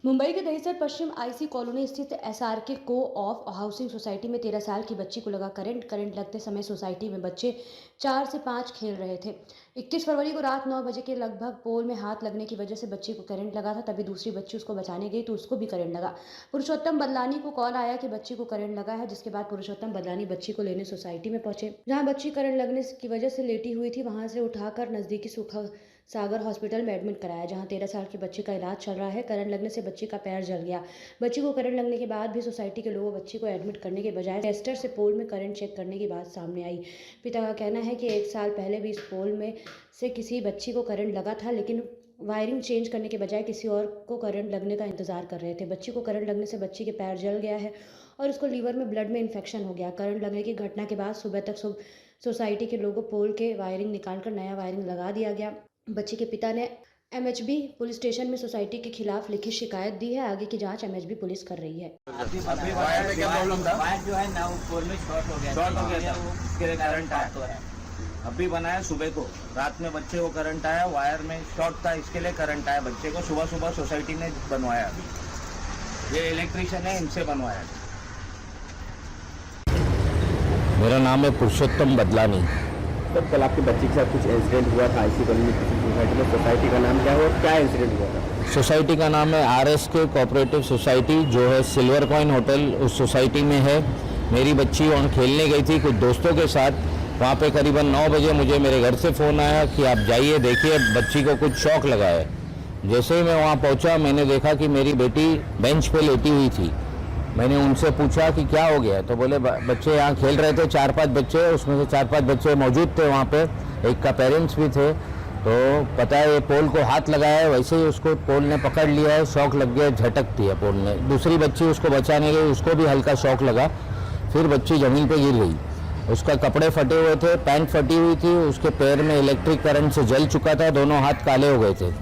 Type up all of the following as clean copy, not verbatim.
मुंबई के दहिसर पश्चिम IC colony स्थित SRK को ऑफ हाउसिंग सोसाइटी में 13 साल की बच्ची को लगा करंट लगते समय सोसाइटी में बच्चे 4 से 5 खेल रहे थे। 31 फरवरी को रात 9 बजे के लगभग पोल में हाथ लगने की वजह से बच्ची को करंट लगा था। तभी दूसरी बच्ची उसको बचाने गई तो उसको भी करंट लगा। पुरुषोत्तम बदलानी को कॉल आया कि बच्ची को करंट लगा है, जिसके बाद पुरुषोत्तम बदलानी बच्ची को लेने सोसाइटी में पहुंचे। जहां बच्ची करंट लगने की वजह से लेटी हुई थी, वहां से उठाकर नजदीकी सुखा सागर हॉस्पिटल में एडमिट कराया, जहां 13 साल की बच्ची का इलाज चल रहा है। करंट लगने से बच्ची का पैर जल गया। बच्ची को करंट लगने के बाद भी सोसाइटी के लोगों बच्ची को एडमिट करने के बजाय टेस्टर से पोल में करंट चेक करने की बात सामने आई। पिता का कहना है कि 1 साल पहले भी इस पोल में से किसी बच्ची को करंट लगा था, लेकिन वायरिंग चेंज करने के बजाय किसी और को करंट लगने का इंतजार कर रहे थे। बच्ची को करंट लगने से बच्ची के पैर जल गया है और उसको लीवर में ब्लड में इन्फेक्शन हो गया। करंट लगने की घटना के बाद सुबह तक सोसाइटी के लोगों पोल के वायरिंग निकालकर नया वायरिंग लगा दिया गया। बच्ची के पिता ने एमएचबी पुलिस स्टेशन में सोसाइटी के खिलाफ लिखित शिकायत दी है। आगे की जांच एमएचबी पुलिस कर रही है। अभी वायर में क्या प्रॉब्लम था? वायर जो है ना वो पोल में शॉर्ट हो गया था, उसके करंट आया। अभी बनाया सुबह को, रात में बच्चे को करंट आया, वायर में शॉर्ट था, इसके लिए करंट आया बच्चे को। सुबह सुबह सोसाइटी ने बनवाया। अभी ये इलेक्ट्रिशियन है, इनसे बनवाया। मेरा नाम है पुरुषोत्तम बदलानी। सर, कल आपकी बच्ची के साथ कुछ इंसिडेंट हुआ था आईसी कॉलोनी सोसाइटी में। सोसाइटी का नाम क्या है और क्या इंसिडेंट हुआ था? सोसाइटी का नाम है आरएसके कोऑपरेटिव सोसाइटी, जो है सिल्वर कॉइन होटल उस सोसाइटी में है। मेरी बच्ची वहाँ खेलने गई थी कुछ दोस्तों के साथ। वहाँ पे करीबन 9 बजे मुझे मेरे घर से फ़ोन आया कि आप जाइए, देखिए बच्ची को कुछ शॉक लगा है। जैसे ही मैं वहाँ पहुँचा, मैंने देखा कि मेरी बेटी बेंच पे लेटी हुई थी। मैंने उनसे पूछा कि क्या हो गया, तो बोले बच्चे यहाँ खेल रहे थे, 4-5 बच्चे, उसमें से 4-5 बच्चे मौजूद थे वहाँ पे, एक का पेरेंट्स भी थे। तो पता है ये पोल को हाथ लगाया है, वैसे ही उसको पोल ने पकड़ लिया है, शॉक लग गया, झटक दिया पोल ने। दूसरी बच्ची उसको बचाने गई, उसको भी हल्का शॉक लगा, फिर बच्ची ज़मीन पे गिर गई। उसका कपड़े फटे हुए थे, पैंट फटी हुई थी, उसके पैर में इलेक्ट्रिक करंट से जल चुका था, दोनों हाथ काले हो गए थे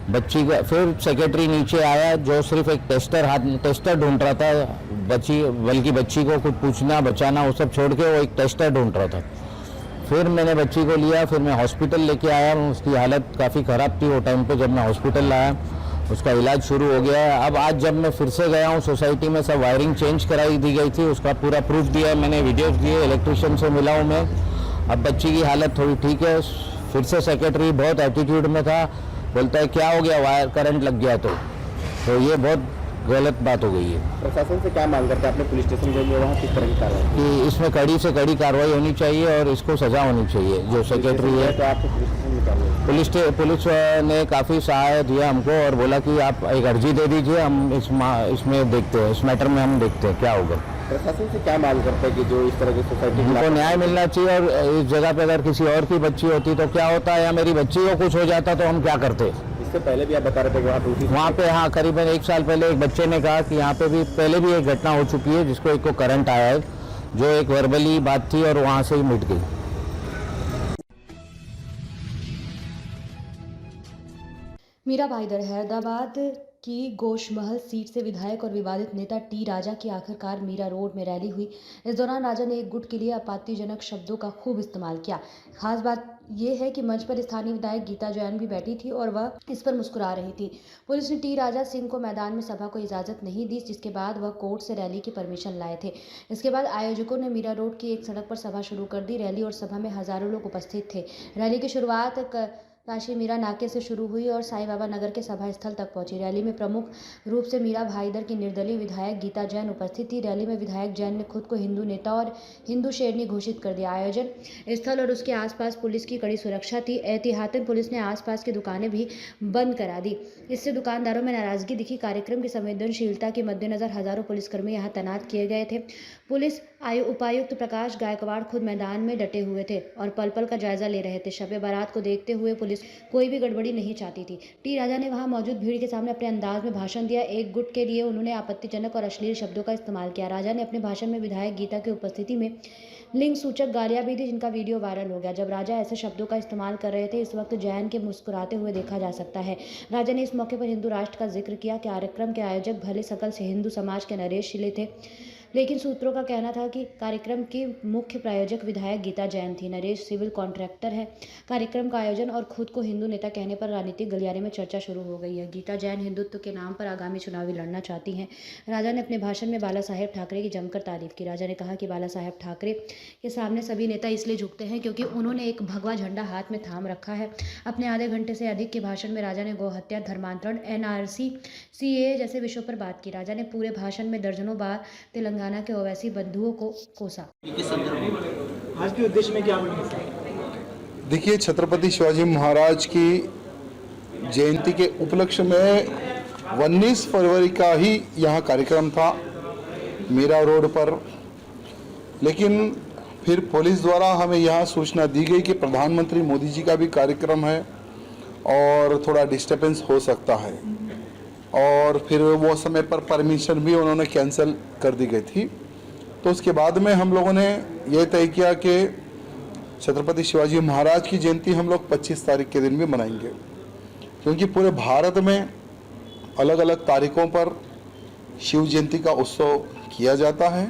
बच्ची का। फिर सेक्रेटरी नीचे आया, जो सिर्फ एक टेस्टर ढूंढ रहा था बल्कि बच्ची को कुछ पूछना बचाना वो सब छोड़ के वो एक टेस्टर ढूंढ रहा था। फिर मैंने बच्ची को लिया, फिर मैं हॉस्पिटल लेके आया। उसकी हालत काफ़ी ख़राब थी वो टाइम पे। जब मैं हॉस्पिटल लाया, उसका इलाज शुरू हो गया है। अब आज जब मैं फिर से गया हूँ सोसाइटी में, सब वायरिंग चेंज कराई दी गई थी, उसका पूरा प्रूफ दिया है मैंने, वीडियोज़ दिए, इलेक्ट्रिशियन से मिला हूँ मैं। अब बच्ची की हालत थोड़ी ठीक है। फिर से सेक्रेटरी बहुत एटीट्यूड में था, बोलता है क्या हो गया, वायर करंट लग गया। तो ये बहुत गलत बात हो गई है। प्रशासन से क्या मांग करते हैं? आपने पुलिस स्टेशन जाइए, वहाँ किस तरह की कार्रवाई कि इसमें कड़ी से कड़ी कार्रवाई होनी चाहिए और इसको सज़ा होनी चाहिए। जो सेक्रेटरी है, तो आपको पुलिस स्टेशन में क्या पुलिस ने काफ़ी सहायता दिया हमको और बोला कि आप एक अर्जी दे दीजिए, हम इसमें देखते हैं, इस मैटर में हम देखते हैं क्या होगा। प्रशासन से क्या मांग करते हैं कि जो इस तरह की सोसाइटी को न्याय मिलना चाहिए। और इस जगह पे अगर किसी और की बच्ची होती तो क्या होता, या मेरी बच्ची को कुछ हो जाता तो हम क्या करते। इससे पहले भी आप बता रहे थे कि वहाँ पे, हाँ, करीबन 1 साल पहले एक बच्चे ने कहा कि यहाँ पे भी पहले भी एक घटना हो चुकी है, जिसको एक को करंट आया है, जो एक वर्बली बात थी और वहाँ से ही मिट गई। मीरा भाईदर हैदराबाद की गोशमहल सीट से विधायक और विवादित नेता टी राजा की आखिरकार मीरा रोड में रैली हुई। इस दौरान राजा ने एक गुट के लिए आपत्तिजनक शब्दों का खूब इस्तेमाल किया। खास बात यह है कि मंच पर स्थानीय विधायक गीता जैन भी बैठी थी और वह इस पर मुस्कुरा रही थी। पुलिस ने टी राजा सिंह को मैदान में सभा को इजाजत नहीं दी, जिसके बाद वह कोर्ट से रैली की परमिशन लाए थे। इसके बाद आयोजकों ने मीरा रोड की एक सड़क पर सभा शुरू कर दी। रैली और सभा में हजारों लोग उपस्थित थे। रैली की शुरुआत काशी मीरा नाके से शुरू हुई और साईं बाबा नगर के सभा स्थल तक पहुंची। रैली में प्रमुख रूप से मीरा भाईदर की निर्दलीय विधायक गीता जैन उपस्थित थी। रैली में विधायक जैन ने खुद को हिंदू नेता और हिंदू शेरनी घोषित कर दिया। आयोजन स्थल और उसके आसपास पुलिस की कड़ी सुरक्षा थी। एहतियातन पुलिस ने आसपास की दुकानें भी बंद करा दी। इससे दुकानदारों में नाराजगी दिखी। कार्यक्रम की संवेदनशीलता के मद्देनजर हजारों पुलिसकर्मी यहाँ तैनात किए गए थे। पुलिस उपायुक्त प्रकाश गायकवाड़ खुद मैदान में डटे हुए थे और पल पल का जायजा ले रहे थे। शब बारात को देखते हुए पुलिस कोई भी गड़बड़ी नहीं चाहती थी। टी राजा ने वहां मौजूद भीड़ के सामने अपने अंदाज में भाषण दिया। एक गुट के लिए उन्होंने आपत्तिजनक और अश्लील शब्दों का इस्तेमाल किया। राजा ने अपने भाषण में विधायक गीता की उपस्थिति में लिंग सूचक गालियां भी दी, जिनका वीडियो वायरल हो गया। जब राजा ऐसे शब्दों का इस्तेमाल कर रहे थे, इस वक्त जैन के मुस्कुराते हुए देखा जा सकता है। राजा ने इस मौके पर हिंदू राष्ट्र का जिक्र किया। कार्यक्रम के आयोजक भले सकल से हिंदू समाज के नरेश शिले थे। लेकिन सूत्रों का कहना था कि कार्यक्रम की मुख्य प्रायोजक विधायक गीता जैन थी। नरेश सिविल कॉन्ट्रैक्टर है। कार्यक्रम का आयोजन और खुद को हिंदू नेता कहने पर राजनीतिक गलियारे में चर्चा शुरू हो गई है। गीता जैन हिंदुत्व के नाम पर आगामी चुनावी लड़ना चाहती हैं। राजा ने अपने भाषण में बाला साहेब ठाकरे की जमकर तारीफ की। राजा ने कहा कि बाला साहेब ठाकरे के सामने सभी नेता इसलिए झुकते हैं क्योंकि उन्होंने एक भगवा झंडा हाथ में थाम रखा है। अपने आधे घंटे से अधिक के भाषण में राजा ने गौहत्या, धर्मांतरण, NRC, CAA जैसे विषयों पर बात की। राजा ने पूरे भाषण में दर्जनों बार तेलंगाना के ओवैसी बंधुओं को कोसा। आज के उद्देश्य में क्या बनेगा? देखिए, छत्रपति शिवाजी महाराज की जयंती के उपलक्ष्य में 19 फरवरी का ही यहाँ कार्यक्रम था मीरा रोड पर, लेकिन फिर पुलिस द्वारा हमें यहाँ सूचना दी गई कि प्रधानमंत्री मोदी जी का भी कार्यक्रम है और थोड़ा डिस्टर्बेंस हो सकता है, और फिर वो समय पर परमिशन भी उन्होंने कैंसिल कर दी गई थी। तो उसके बाद में हम लोगों ने ये तय किया कि छत्रपति शिवाजी महाराज की जयंती हम लोग 25 तारीख के दिन भी मनाएंगे, क्योंकि पूरे भारत में अलग अलग तारीखों पर शिव जयंती का उत्सव किया जाता है।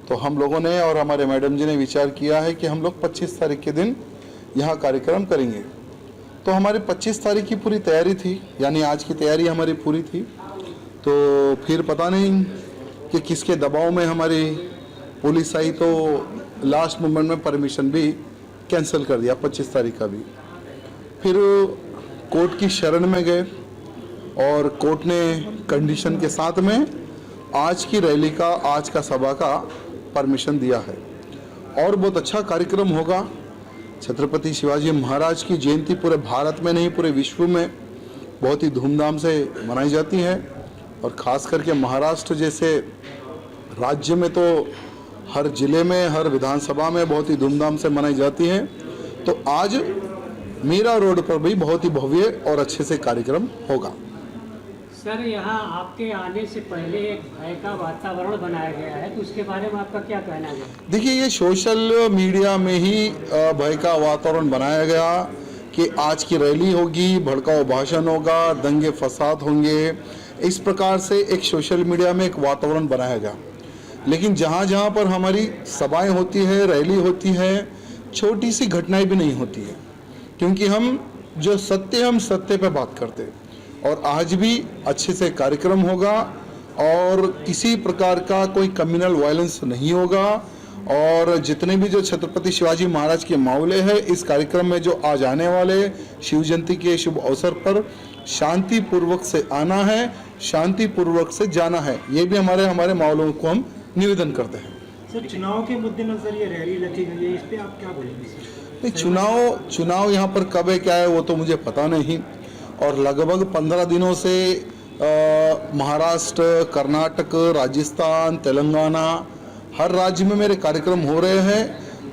तो हम लोगों ने और हमारे मैडम जी ने विचार किया है कि हम लोग 25 तारीख के दिन यहाँ कार्यक्रम करेंगे। तो हमारी 25 तारीख की पूरी तैयारी थी, यानी आज की तैयारी हमारी पूरी थी। तो फिर पता नहीं कि किसके दबाव में हमारी पुलिस आई तो लास्ट मोमेंट में परमिशन भी कैंसिल कर दिया 25 तारीख का भी। फिर कोर्ट की शरण में गए और कोर्ट ने कंडीशन के साथ में आज की रैली का, आज का सभा का परमिशन दिया है और बहुत अच्छा कार्यक्रम होगा। छत्रपति शिवाजी महाराज की जयंती पूरे भारत में नहीं पूरे विश्व में बहुत ही धूमधाम से मनाई जाती है, और ख़ास करके महाराष्ट्र जैसे राज्य में तो हर जिले में, हर विधानसभा में बहुत ही धूमधाम से मनाई जाती है। तो आज मीरा रोड पर भी बहुत ही भव्य और अच्छे से कार्यक्रम होगा। सर, यहाँ आपके आने से पहले एक भय का वातावरण बनाया गया है, तो उसके बारे में आपका क्या कहना है? देखिए, ये सोशल मीडिया में ही भय का वातावरण बनाया गया कि आज की रैली होगी, भड़काऊ भाषण होगा, दंगे फसाद होंगे, इस प्रकार से एक सोशल मीडिया में एक वातावरण बनाया गया। लेकिन जहाँ जहाँ पर हमारी सभाएं होती है, रैली होती है, छोटी सी घटनाएं भी नहीं होती है, क्योंकि हम जो सत्य, हम सत्य पे बात करते हैं। और आज भी अच्छे से कार्यक्रम होगा और किसी प्रकार का कोई कम्युनल वायलेंस नहीं होगा, और जितने भी जो छत्रपति शिवाजी महाराज के मामले हैं इस कार्यक्रम में जो आज आने वाले शिव जयंती के शुभ अवसर पर शांति पूर्वक से आना है, शांति पूर्वक से जाना है, ये भी हमारे मामलों को हम निवेदन करते हैं। सर, चुनाव के मद्देनजर ये रैली रखी गई है, इस पे आप क्या बोलेंगे? नहीं, चुनाव यहाँ पर कब है क्या है वो तो मुझे पता नहीं, और लगभग 15 दिनों से महाराष्ट्र, कर्नाटक, राजस्थान, तेलंगाना हर राज्य में मेरे कार्यक्रम हो रहे हैं,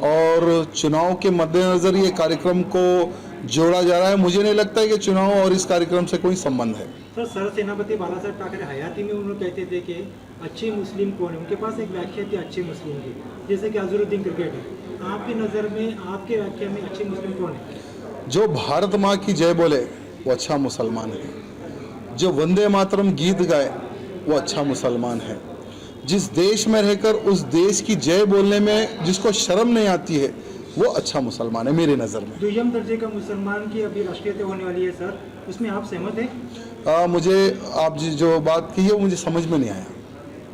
और चुनाव के मद्देनज़र ये कार्यक्रम को जोड़ा जा रहा है। मुझे नहीं लगता है कि चुनाव और इस कार्यक्रम से कोई संबंध है। सर, सरसेनापति बाला साहेब ठाकरे हयाती में उन्होंने कहते थे कि अच्छे मुस्लिम कौन है, उनके पास एक व्याख्या थी अच्छे मुस्लिम की, जैसे कि अजहरुद्दीन क्रिकेटर। आपकी नज़र में, आपके व्याख्या में अच्छे मुस्लिम कौन है? जो भारत माँ की जय बोले वो अच्छा मुसलमान है, जो वंदे मातरम गीत गाए वो अच्छा मुसलमान है, जिस देश में रहकर उस देश की जय बोलने में जिसको शर्म नहीं आती है वो अच्छा मुसलमान है मेरी नज़र में। दुय्यम दर्जे का मुसलमान की अभी राष्ट्रीयता होने वाली है सर, उसमें आप सहमत हैं? मुझे आप जो बात की है वो मुझे समझ में नहीं आया।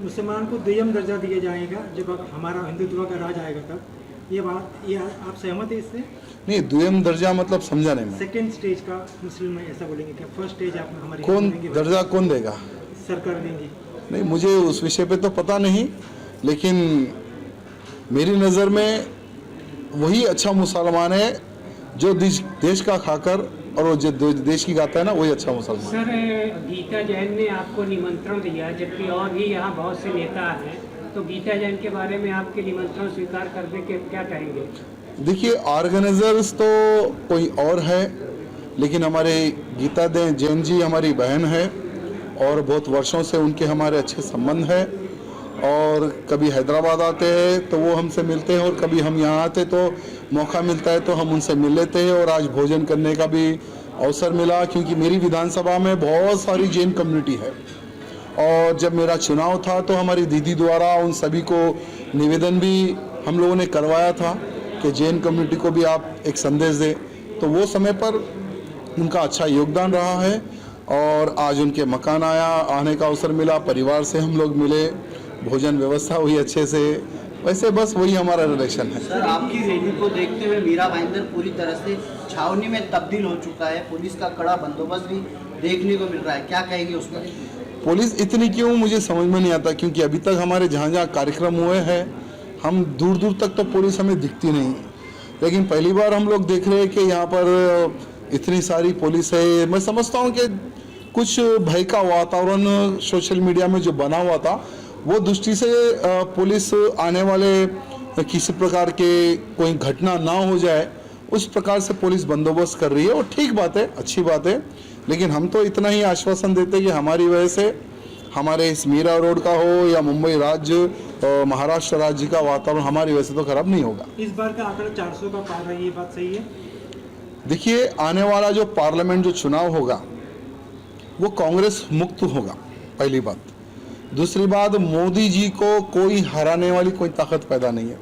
मुसलमान को दुय्यम दर्जा दिया जाएगा जब हमारा हिंदुत्व का राज आएगा तब, ये आप सहमत है इससे? नहीं, दुय्यम दर्जा मतलब समझा नहीं मैं। सेकंड स्टेज का मुस्लिम में ऐसा बोलेंगे क्या? फर्स्ट स्टेज आप हमारे कौन दर्जा कौन देगा? सरकार देंगी? नहीं, मुझे उस विषय पे तो पता नहीं, लेकिन मेरी नज़र में वही अच्छा मुसलमान है जो देश का खाकर और वो जो देश की गाता है ना, वही अच्छा मुसलमान। सर, गीता जैन ने आपको निमंत्रण दिया, जबकि और भी यहाँ बहुत से नेता हैं, तो गीता जैन के बारे में आपके निमंत्रण स्वीकार करने के क्या कहेंगे? देखिए, ऑर्गेनाइजर्स तो कोई और है, लेकिन हमारे गीता जैन जी हमारी बहन है और बहुत वर्षों से उनके हमारे अच्छे संबंध है, और कभी हैदराबाद आते हैं तो वो हमसे मिलते हैं, और कभी हम यहाँ आते तो मौका मिलता है तो हम उनसे मिल लेते हैं। और आज भोजन करने का भी अवसर मिला, क्योंकि मेरी विधानसभा में बहुत सारी जैन कम्युनिटी है और जब मेरा चुनाव था तो हमारी दीदी द्वारा उन सभी को निवेदन भी हम लोगों ने करवाया था कि जैन कम्युनिटी को भी आप एक संदेश दें। तो वो समय पर उनका अच्छा योगदान रहा है और आज उनके मकान आने का अवसर मिला, परिवार से हम लोग मिले, भोजन व्यवस्था हुई अच्छे से। वैसे बस वही हमारा रिलेशन है। सर, आपकी रैली को देखते हुए मीरा भाईंदर पूरी तरह से छावनी में तब्दील हो चुका है। पुलिस का कड़ा बंदोबस्त भी देखने को मिल रहा है, क्या कहेंगे उसमें? पुलिस इतनी क्यों, मुझे समझ में नहीं आता, क्योंकि अभी तक हमारे जहाँ जहाँ कार्यक्रम हुए हैं हम दूर दूर तक तो पुलिस हमें दिखती नहीं, लेकिन पहली बार हम लोग देख रहे हैं कि यहाँ पर इतनी सारी पुलिस है। मैं समझता हूँ कि कुछ भय का वातावरण सोशल मीडिया में जो बना हुआ था, वो दृष्टि से पुलिस आने वाले किसी प्रकार के कोई घटना ना हो जाए उस प्रकार से पुलिस बंदोबस्त कर रही है, और ठीक बात है, अच्छी बात है। लेकिन हम तो इतना ही आश्वासन देते कि हमारी वजह से हमारे इस मीरा रोड का हो या मुंबई राज्य महाराष्ट्र राज्य का वातावरण हमारी वजह से तो खराब नहीं होगा। इस बार का आंकड़ा 400 का पार है, ये बात सही है? देखिए, आने वाला जो पार्लियामेंट जो चुनाव होगा वो कांग्रेस मुक्त होगा, पहली बात। दूसरी बात, मोदी जी को कोई हराने वाली कोई ताकत पैदा नहीं है,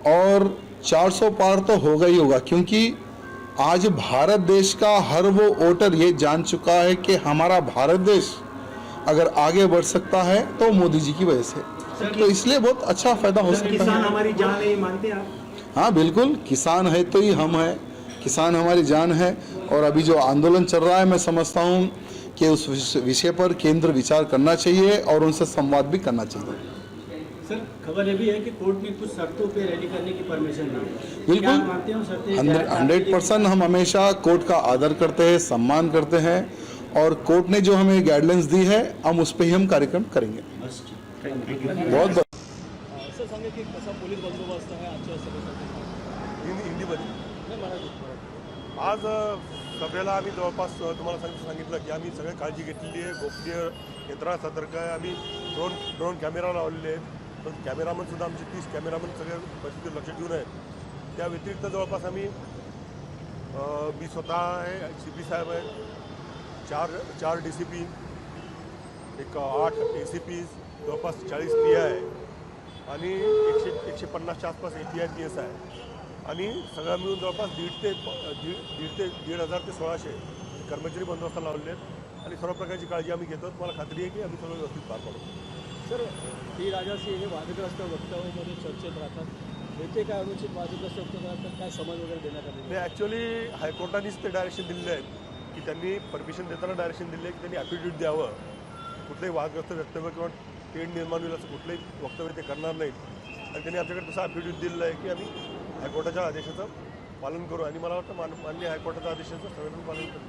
और 400 पार तो होगा ही होगा, क्योंकि आज भारत देश का हर वो वोटर ये जान चुका है कि हमारा भारत देश अगर आगे बढ़ सकता है तो मोदी जी की वजह से। तो इसलिए बहुत अच्छा फायदा हो सकता है। किसान हमारी जान है, ये मानते हैं आप? हाँ बिल्कुल, किसान है तो ही हम हैं, किसान हमारी जान है। और अभी जो आंदोलन चल रहा है, मैं समझता हूँ कि उस विषय पर केंद्र विचार करना चाहिए और उनसे संवाद भी करना चाहिए। सर, खबर ये भी है कि कोर्ट ने कुछ शर्तों पे रैली करने की परमिशन दी है। बिल्कुल, क्या मानते हो शर्तें? 100% हम हमेशा कोर्ट का आदर करते हैं, सम्मान करते हैं, और कोर्ट ने जो हमें गाइडलाइंस दी है हम उस पर ही हम कार्यक्रम करेंगे। बहुत बहुत असं सांगा की कसा पोलीस बंदोबस्त आहे आजच्या सभेसाठी? हिंदीमध्ये आज सभेला आम्ही जवळपास तुम्हाला सांगितलं की आम्ही सगळी काळजी घेतलेली आहे, गोपनीय यंत्रणा सतर्क आहे, आम्ही ड्रोन कॅमेरा लावलेले आहेत, पण कॅमेरामन सुद्धा आमचे 30 कॅमेरामन सगळे परिस्थितीवर लक्ष ठेवून आहेत। त्या व्यतिरिक्त जवळपास आम्ही मी स्वतः आहे, CP साहेब आहेत, 4 DCP, एक 8 ACPs, जवळपास 40 PI आहे आणि 150च्या आसपास API PS आहे, आणि सगळं मिळून जवळपास 1,500 ते 1,600 कर्मचारी बंदोबस्ताला लावलेले आहेत, आणि सर्व प्रकारची काळजी आम्ही घेतो। मला खात्री आहे की आम्ही सगळं व्यवस्थित पार पाडू। सर, टी राजासिंह हे वादग्रस्त वक्तव्यामध्ये चर्चेत राहतात, येथे काय अनुचित वादग्रस्त वक्तव्य काय समज वगैरे देण्यात आले? नाही, ॲक्च्युअली हायकोर्टानेच ते डायरेक्शन दिलेले आहेत की त्यांनी परमिशन देताना डायरेक्शन दिले आहे की त्यांनी ॲफिडेविट द्यावं, कुठलंही वादग्रस्त वक्तव्य किंवा तेढ निर्माण होईल असं कुठलंही वक्तव्य ते करणार नाहीत, आणि त्यांनी आमच्याकडे तसं ॲफिडेविट दिलेलं आहे की आम्ही हायकोर्टाच्या आदेशाचं पालन करू, आणि मला वाटतं माननीय हायकोर्टाच्या आदेशाचं सगळ्यांनी पालन करू।